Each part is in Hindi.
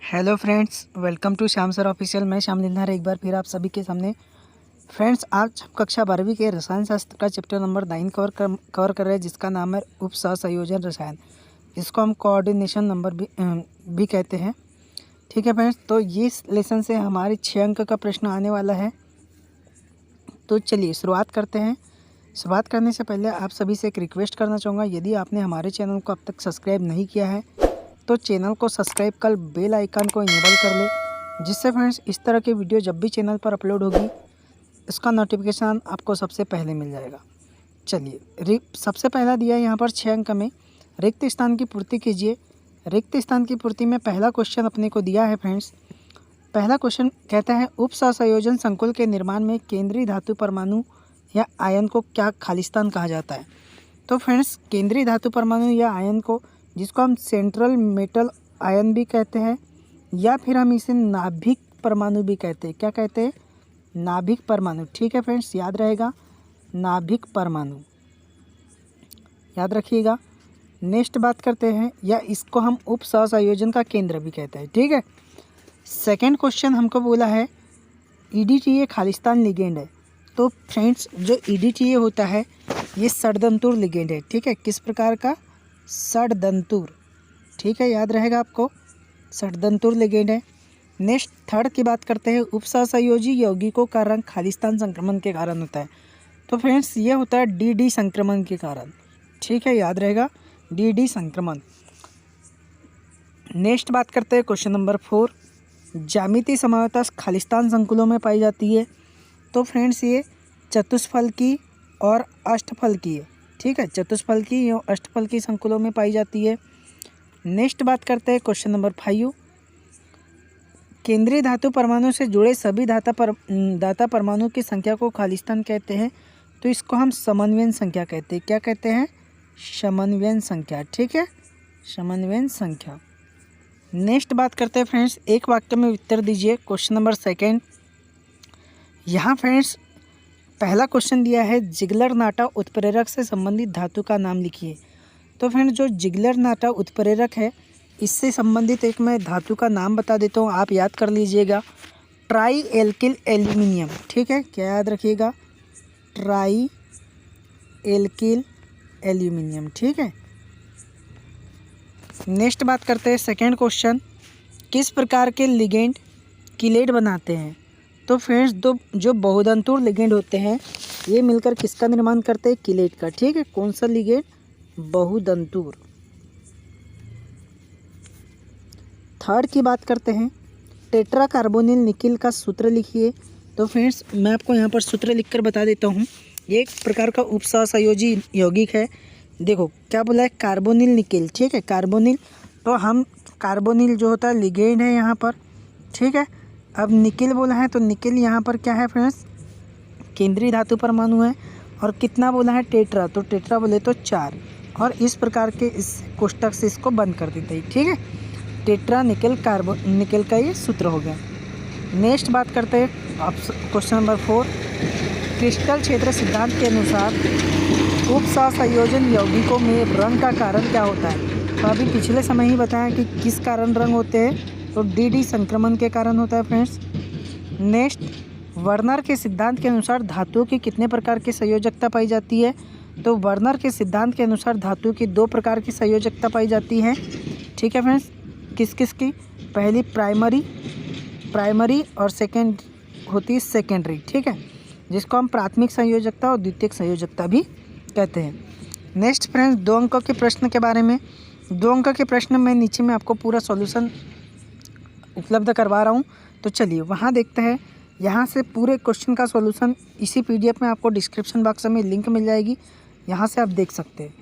Hello friends, welcome to Shyam sir official. मैं श्याम लिन्हार एक बार फिर आप सभी के सामने। फ्रेंड्स, आज हम कक्षा 12वीं के रसायन शास्त्र का चैप्टर नंबर 9 कवर कर रहे हैं, जिसका नाम है उप सहसंयोजन रसायन, जिसको हम कोऑर्डिनेशन नंबर भी कहते हैं। ठीक है फ्रेंड्स, तो ये लेसन से हमारे 6 अंक का प्रश्न आने वाला है। तो चलिए शुरुआत करते हैं। शुरुआत करने से पहले आप सभी से एक रिक्वेस्ट करना चाहूँगा, यदि आपने हमारे चैनल को अब तक सब्सक्राइब नहीं किया है तो चैनल को सब्सक्राइब कर बेल आइकन को इनेबल कर ले, जिससे फ्रेंड्स इस तरह की वीडियो जब भी चैनल पर अपलोड होगी इसका नोटिफिकेशन आपको सबसे पहले मिल जाएगा। चलिए, सबसे पहला दिया है यहाँ पर 6 अंक में, रिक्त स्थान की पूर्ति कीजिए। रिक्त स्थान की पूर्ति में पहला क्वेश्चन अपने को दिया है फ्रेंड्स। पहला क्वेश्चन कहता है उप सहसंयोजन संकुल के निर्माण में केंद्रीय धातु परमाणु या आयन को क्या खालिस्तान कहा जाता है। तो फ्रेंड्स, केंद्रीय धातु परमाणु या आयन को, जिसको हम सेंट्रल मेटल आयन भी कहते हैं, या फिर हम इसे नाभिक परमाणु भी कहते हैं। क्या कहते हैं? नाभिक परमाणु। ठीक है फ्रेंड्स, याद रहेगा, नाभिक परमाणु याद रखिएगा। नेक्स्ट बात करते हैं, या इसको हम उप सहसंयोजन का केंद्र भी कहते हैं। ठीक है। सेकंड क्वेश्चन हमको बोला है EDTA खालिस्तान लिगेंड है। तो फ्रेंड्स, जो EDTA होता है ये षड्दंतुर लिगेंड है। ठीक है, किस प्रकार का? षड्दंतुर। ठीक है, याद रहेगा आपको, षड्दंतुर लिगेंड है। नेक्स्ट थर्ड की बात करते हैं, उप सहसंयोजी यौगिकों का रंग खालिस्तान संक्रमण के कारण होता है। तो फ्रेंड्स, ये होता है DD संक्रमण के कारण। ठीक है, याद रहेगा, DD संक्रमण। नेक्स्ट बात करते हैं क्वेश्चन नंबर 4, ज्यामितीय समानता खालिस्तान संकुलों में पाई जाती है। तो फ्रेंड्स, ये चतुष्फलकी और अष्टफलकी है। ठीक है, चतुष्फलकी और अष्टफलकी संकुलों में पाई जाती है। नेक्स्ट बात करते हैं क्वेश्चन नंबर 5, केंद्रीय धातु परमाणु से जुड़े सभी दाता परमाणु की संख्या को खालिस्तान कहते हैं। तो इसको हम समन्वयन संख्या कहते हैं। क्या कहते हैं? समन्वयन संख्या। ठीक है, समन्वयन संख्या। नेक्स्ट बात करते हैं फ्रेंड्स, एक वाक्य में उत्तर दीजिए। क्वेश्चन नंबर 2, यहाँ फ्रेंड्स पहला क्वेश्चन दिया है जिगलर नाटा उत्प्रेरक से संबंधित धातु का नाम लिखिए। तो फ्रेंड्स, जो जिगलर नाटा उत्प्रेरक है इससे संबंधित एक मैं धातु का नाम बता देता हूँ, आप याद कर लीजिएगा, ट्राई एल्किल एल्यूमिनियम। ठीक है, क्या याद रखिएगा? Try alkyl aluminium. ठीक है। नेक्स्ट बात करते हैं सेकेंड क्वेश्चन, किस प्रकार के लिगेंड किलेट बनाते हैं। तो फ्रेंड्स, जो बहुदंतुर लिगेंड होते हैं ये मिलकर किसका निर्माण करते हैं? किलेट का। ठीक है, कौन सा लिगेंड? बहुदंतुर। थर्ड की बात करते हैं, टेट्रा कार्बोनिल निकिल का सूत्र लिखिए। तो फ्रेंड्स, मैं आपको यहाँ पर सूत्र लिखकर बता देता हूँ। ये एक प्रकार का उप सहसंयोजी यौगिक है। देखो क्या बोला है, कार्बोनिल निकिल। ठीक है, कार्बोनिल, तो हम कार्बोनिल जो होता है लिगेंड है यहाँ पर। ठीक है, अब निकिल बोला है तो निकिल यहाँ पर क्या है फ्रेंड्स? केंद्रीय धातु परमाणु है। और कितना बोला है? टेट्रा। तो टेट्रा बोले तो 4, और इस प्रकार के इस कोष्टक से इसको बंद कर देते हैं। ठीक है, टेट्रा निकिल निकिल का ये सूत्र हो गया। नेक्स्ट बात करते हैं आप क्वेश्चन नंबर 4, क्रिस्टल क्षेत्र सिद्धांत के अनुसार उप सहसंयोजन यौगिकों में रंग का कारण क्या होता है। तो अभी पिछले समय ही बताया कि किस कारण रंग होते हैं, तो DD संक्रमण के कारण होता है फ्रेंड्स। नेक्स्ट, वर्नर के सिद्धांत के अनुसार धातुओं की कितने प्रकार की संयोजकता पाई जाती है। तो वर्नर के सिद्धांत के अनुसार धातुओं की 2 प्रकार की संयोजकता पाई जाती है। ठीक है फ्रेंड्स, किस किस की? पहली प्राइमरी और सेकेंड होती है सेकेंडरी। ठीक है, जिसको हम प्राथमिक संयोजकता और द्वितीयक संयोजकता भी कहते हैं। नेक्स्ट फ्रेंड्स, 2 अंकों के प्रश्न के बारे में। 2 अंक के प्रश्न मैं नीचे में आपको पूरा सॉल्यूशन उपलब्ध करवा रहा हूँ, तो चलिए वहाँ देखते हैं। यहाँ से पूरे क्वेश्चन का सॉल्यूशन इसी PDF में आपको डिस्क्रिप्शन बॉक्स में लिंक मिल जाएगी, यहाँ से आप देख सकते हैं।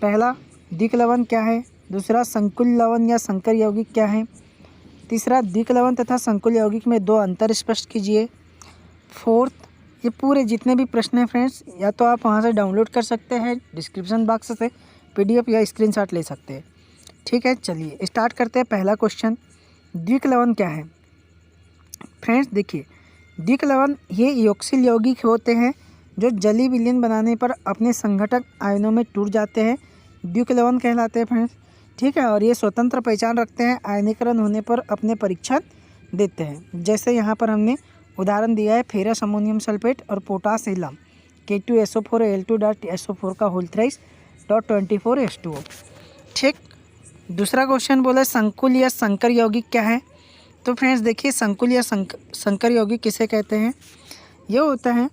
पहला, द्विक लवण क्या है। दूसरा, संकुल लवण या संकर यौगिक क्या है। तीसरा, द्विक लवण तथा संकुल यौगिक में 2 अंतर स्पष्ट कीजिए। फोर्थ, ये पूरे जितने भी प्रश्न हैं फ्रेंड्स, या तो आप वहाँ से डाउनलोड कर सकते हैं डिस्क्रिप्शन बॉक्स से PDF, या स्क्रीनशॉट ले सकते हैं। ठीक है, चलिए स्टार्ट करते हैं। पहला क्वेश्चन, द्विक लवण क्या है। फ्रेंड्स देखिए, द्विक लवण ये योक्सिल यौगिक होते हैं जो जलीय विलयन बनाने पर अपने संघटक आयनों में टूट जाते हैं, द्विक लवण कहलाते हैं फ्रेंड्स। ठीक है, और ये स्वतंत्र पहचान रखते हैं, आयनीकरण होने पर अपने परीक्षण देते हैं। जैसे यहाँ पर हमने उदाहरण दिया है फेरस अमोनियम सल्फेट और पोटास एलम K2SO4 Al2.SO4 का होल थ्राइस .24H2O। ठीक, दूसरा क्वेश्चन बोला संकुल या संकर यौगिक क्या है। तो फ्रेंड्स देखिए, संकुल या संकर यौगिक किसे कहते हैं। ये होता है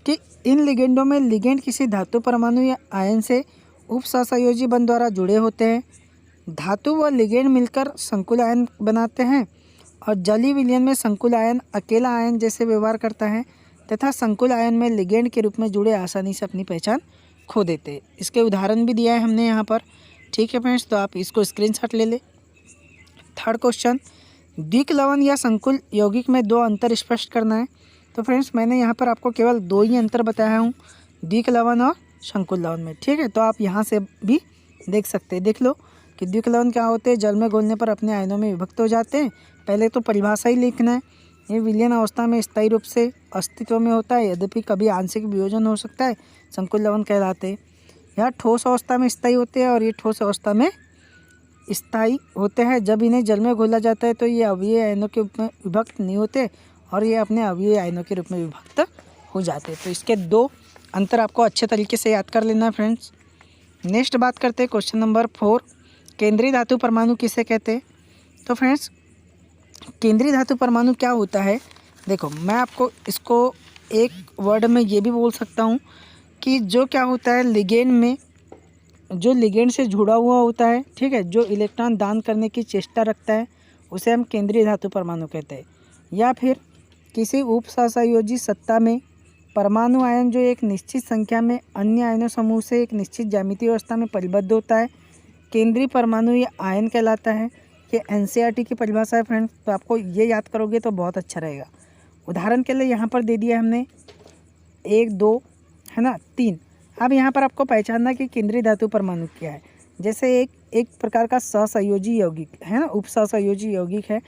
कि इन लिगेंडों में लिगेंड किसी धातु परमाणु या आयन से उपसहसंयोजी बंध द्वारा जुड़े होते हैं। धातु व लिगेंड मिलकर संकुल आयन बनाते हैं और जलीय विलयन में संकुल आयन अकेला आयन जैसे व्यवहार करता है तथा संकुल आयन में लिगेंड के रूप में जुड़े आसानी से अपनी पहचान खो देते हैं। इसके उदाहरण भी दिया है हमने यहाँ पर। ठीक है फ्रेंड्स, तो आप इसको स्क्रीनशॉट ले ले। थर्ड क्वेश्चन, द्विक लवण या संकुल यौगिक में दो अंतर स्पष्ट करना है। तो फ्रेंड्स मैंने यहाँ पर आपको केवल दो ही अंतर बताया हूँ, द्विक लवण और संकुल लवण में। ठीक है, तो आप यहाँ से भी देख सकते हैं। देख लो कि द्विक लवण क्या होते हैं, जल में घुलने पर अपने आयनों में विभक्त हो जाते हैं। पहले तो परिभाषा ही लिखना है। ये विलयन अवस्था में स्थायी रूप से अस्तित्व में होता है, यद्यपि कभी आंशिक वियोजन हो सकता है, संकुल लवण कहलाते हैं। यह ठोस अवस्था में स्थायी होते हैं और ये ठोस अवस्था में स्थायी होते हैं। जब इन्हें जल में घोला जाता है तो ये अवयवीय आयनों के रूप में विभक्त नहीं होते और ये अपने अवयवीय आयनों के रूप में विभक्त हो जाते हैं। तो इसके दो अंतर आपको अच्छे तरीके से याद कर लेना है फ्रेंड्स। नेक्स्ट बात करते हैं क्वेश्चन नंबर 4, केंद्रीय धातु परमाणु किसे कहते हैं। तो फ्रेंड्स केंद्रीय धातु परमाणु क्या होता है, देखो मैं आपको इसको एक वर्ड में ये भी बोल सकता हूँ कि जो क्या होता है लिगेंड में, जो लिगेंड से जुड़ा हुआ होता है, ठीक है, जो इलेक्ट्रॉन दान करने की चेष्टा रखता है उसे हम केंद्रीय धातु परमाणु कहते हैं। या फिर किसी उपसहसंयोजी सत्ता में परमाणु आयन जो एक निश्चित संख्या में अन्य आयनों समूह से एक निश्चित ज्यामितीय अवस्था में परिबद्ध होता है, केंद्रीय परमाणु या आयन कहलाता है। ये NCERT की परिभाषा है फ्रेंड्स, तो आपको ये याद करोगे तो बहुत अच्छा रहेगा। उदाहरण के लिए यहाँ पर दे दिया हमने 1 2 है ना 3। अब यहाँ पर आपको पहचानना कि केंद्रीय धातु परमाणु क्या है। जैसे एक प्रकार का सहसंयोजी यौगिक है ना, उपसहसंयोजी यौगिक है।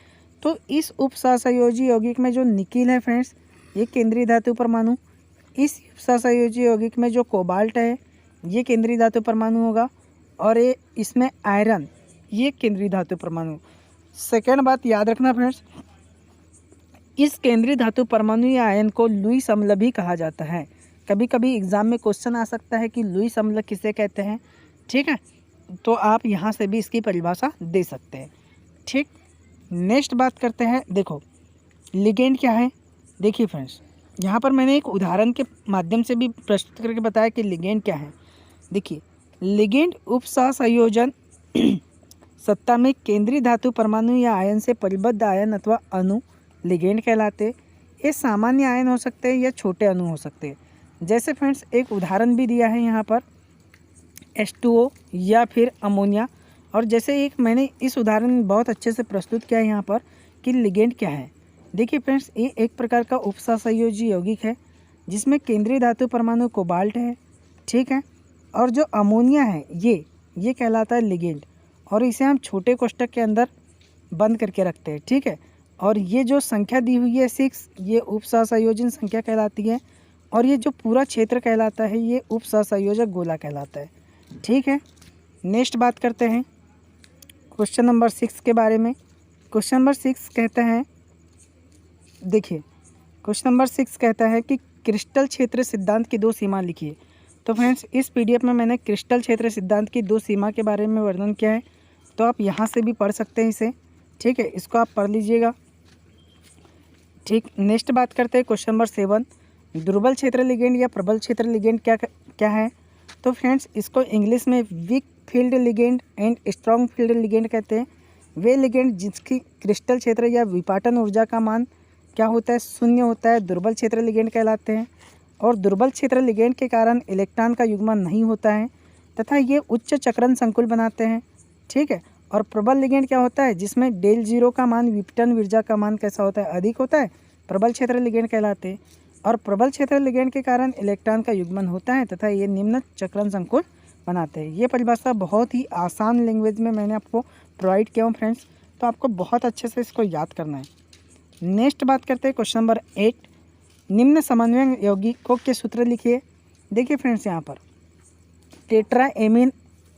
तो इस उपसहसंयोजी यौगिक में जो निकिल है फ्रेंड्स, ये केंद्रीय धातु परमाणु। इस उपसहसंयोजी यौगिक में जो कोबाल्ट है ये केंद्रीय धातु परमाणु होगा और ये इसमें आयरन ये केंद्रीय धातु परमाणु। सेकेंड बात याद रखना फ्रेंड्स, इस केंद्रीय धातु परमाणु या आयन को लुईस अम्ल भी कहा जाता है। कभी कभी एग्जाम में क्वेश्चन आ सकता है कि लुईस अम्ल किसे कहते हैं। ठीक है, तो आप यहाँ से भी इसकी परिभाषा दे सकते हैं। ठीक, नेक्स्ट बात करते हैं। देखो लिगेंड क्या है। देखिए फ्रेंड्स, यहाँ पर मैंने एक उदाहरण के माध्यम से भी प्रस्तुत करके बताया कि लिगेंड क्या है। देखिए लिगेंड उपसहसंयोजन सत्ता में केंद्रीय धातु परमाणु या आयन से परिबद्ध आयन अथवा अणु लिगेंड कहलाते। ये सामान्य आयन हो सकते हैं या छोटे अणु हो सकते हैं। जैसे फ्रेंड्स एक उदाहरण भी दिया है यहाँ पर H2O या फिर अमोनिया। और जैसे एक मैंने इस उदाहरण में बहुत अच्छे से प्रस्तुत किया है यहाँ पर कि लिगेंड क्या है। देखिए फ्रेंड्स, ये एक प्रकार का उपसहसंयोजी यौगिक है जिसमें केंद्रीय धातु परमाणु कोबाल्ट है। ठीक है, और जो अमोनिया है ये कहलाता है लिगेंड और इसे हम छोटे कोष्ठक के अंदर बंद करके रखते हैं। ठीक है, और ये जो संख्या दी हुई है 6, ये उपसहसंयोजन संख्या कहलाती है और ये जो पूरा क्षेत्र कहलाता है ये उपसहसंयोजक गोला कहलाता है। ठीक है, नेक्स्ट बात करते हैं क्वेश्चन नंबर 6 के बारे में। क्वेश्चन नंबर 6 कहता है, देखिए क्वेश्चन नंबर 6 कहता है कि क्रिस्टल क्षेत्र सिद्धांत की 2 सीमा लिखिए। तो फ्रेंड्स इस PDF में मैंने क्रिस्टल क्षेत्र सिद्धांत की 2 सीमा के बारे में वर्णन किया है, तो आप यहाँ से भी पढ़ सकते हैं इसे। ठीक है, इसको आप पढ़ लीजिएगा। ठीक, नेक्स्ट बात करते हैं क्वेश्चन नंबर 7, दुर्बल क्षेत्र लिगेंड या प्रबल क्षेत्र लिगेंड क्या है। तो फ्रेंड्स इसको इंग्लिश में weak field ligand and strong field ligand कहते हैं। वे लिगेंड जिसकी क्रिस्टल क्षेत्र या विपाटन ऊर्जा का मान क्या होता है, 0 होता है, दुर्बल क्षेत्र लिगेंड कहलाते हैं। और दुर्बल क्षेत्र लिगेंड के कारण इलेक्ट्रॉन का युग्मन नहीं होता है तथा ये उच्च चक्रण संकुल बनाते हैं। ठीक है, और प्रबल लिगेंड क्या होता है, जिसमें del0 का मान विपटन ऊर्जा का मान कैसा होता है, अधिक होता है, प्रबल क्षेत्र लिगेंड कहलाते हैं। और प्रबल क्षेत्र लिगेंड के कारण इलेक्ट्रॉन का युग्मन होता है तथा ये निम्न चक्रण संकुल बनाते हैं। ये परिभाषा बहुत ही आसान लैंग्वेज में मैंने आपको प्रोवाइड किया हूँ फ्रेंड्स, तो आपको बहुत अच्छे से इसको याद करना है। नेक्स्ट बात करते हैं क्वेश्चन नंबर 8, निम्न समन्वय यौगिकों के सूत्र लिखिए। देखिए फ्रेंड्स यहाँ पर टेट्रा एमीन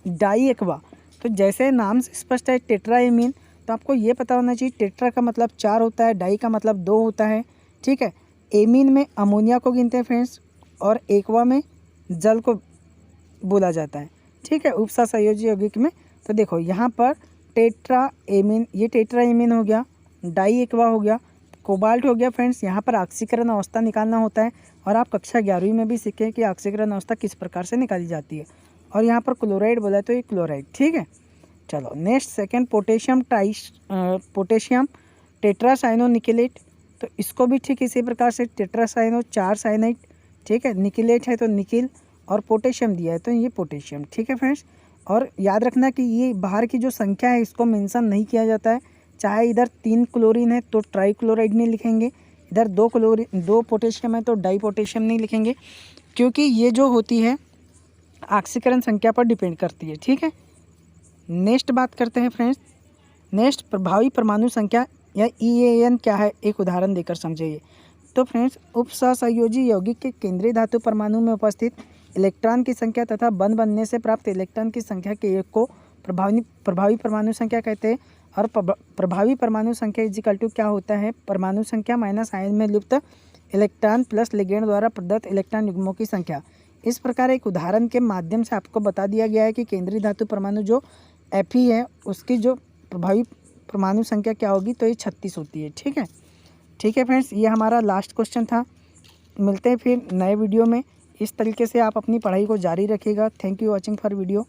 डाई एक्वा, तो तो जैसे नाम से स्पष्ट है टेट्रा एमीन, तो आपको ये पता होना चाहिए टेट्रा का मतलब 4 होता है, डाई का मतलब 2 होता है। ठीक है, एमीन में अमोनिया को गिनते हैं फ्रेंड्स, और एक्वा में जल को बोला जाता है। ठीक है, उपसा संयोजी यौगिक में। तो देखो यहाँ पर टेट्रा एमीन, ये टेट्रा एमीन हो गया, डाई एक्वा हो गया, कोबाल्ट हो गया फ्रेंड्स। यहाँ पर ऑक्सीकरण अवस्था निकालना होता है, और आप कक्षा 11वीं में भी सीखें कि ऑक्सीकरण अवस्था किस प्रकार से निकाली जाती है। और यहाँ पर क्लोराइड बोला है तो ये क्लोराइड। ठीक है, चलो नेक्स्ट सेकंड पोटेशियम टेट्रासाइनो निकेलेट, तो इसको भी ठीक इसी प्रकार से टेट्रासाइनो 4 साइनाइड। ठीक है, निकेलेट है तो निकिल, और पोटेशियम दिया है तो ये पोटेशियम। ठीक है फ्रेंड्स, और याद रखना कि ये बाहर की जो संख्या है इसको मेंशन नहीं किया जाता है। चाहे इधर 3 क्लोरीन है तो ट्राईक्लोराइड नहीं लिखेंगे, इधर 2 पोटेशियम है तो डाई पोटेशियम नहीं लिखेंगे, क्योंकि ये जो होती है ऑक्सीकरण संख्या पर डिपेंड करती है। ठीक है, नेक्स्ट बात करते हैं फ्रेंड्स। नेक्स्ट प्रभावी परमाणु संख्या या EAN क्या है, एक उदाहरण देकर समझिए। तो फ्रेंड्स, उपसहसंयोजी यौगिक के केंद्रीय धातु परमाणु में उपस्थित इलेक्ट्रॉन की संख्या तथा बंध बनने से प्राप्त इलेक्ट्रॉन की संख्या के एक को प्रभावी परमाणु संख्या कहते हैं। और प्रभावी परमाणु संख्या इक्वल टू क्या होता है, परमाणु संख्या माइनस आयन में लुप्त इलेक्ट्रॉन प्लस लिगेंड द्वारा प्रदत्त इलेक्ट्रॉन युग्मों की संख्या। इस प्रकार एक उदाहरण के माध्यम से आपको बता दिया गया है कि केंद्रीय धातु परमाणु जो Fe है उसकी जो प्रभावी परमाणु संख्या क्या होगी, तो ये 36 होती है। ठीक है फ्रेंड्स, ये हमारा लास्ट क्वेश्चन था। मिलते हैं फिर नए वीडियो में। इस तरीके से आप अपनी पढ़ाई को जारी रखिएगा। Thank you watching for video.